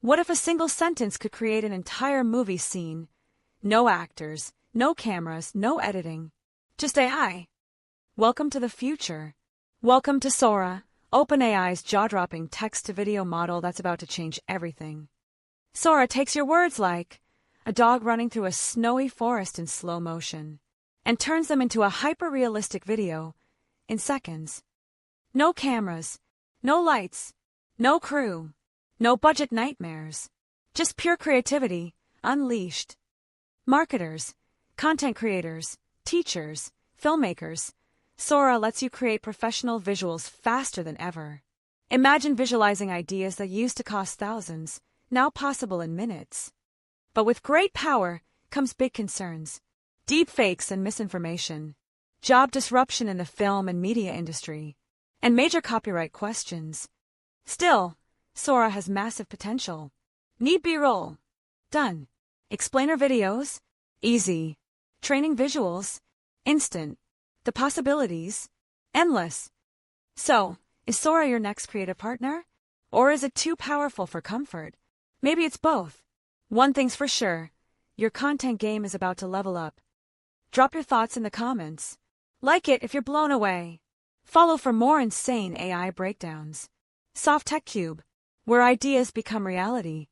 What if a single sentence could create an entire movie scene? No actors, no cameras, no editing. Just AI. Welcome to the future. Welcome to Sora, OpenAI's jaw-dropping text-to-video model that's about to change everything. Sora takes your words like a dog running through a snowy forest in slow motion and turns them into a hyper-realistic video in seconds. No cameras, no lights, no crew, no budget nightmares. Just pure creativity, unleashed. Marketers, content creators, teachers, filmmakers. Sora lets you create professional visuals faster than ever. Imagine visualizing ideas that used to cost thousands, now possible in minutes. But with great power comes big concerns. Deepfakes and misinformation, job disruption in the film and media industry, and major copyright questions. Still, Sora has massive potential. Need B-roll? Done. Explainer videos? Easy. Training visuals? Instant. The possibilities? Endless. So, is Sora your next creative partner? Or is it too powerful for comfort? Maybe it's both. One thing's for sure, your content game is about to level up. Drop your thoughts in the comments. Like it if you're blown away. Follow for more insane AI breakdowns. Soft Tech Cube, where ideas become reality.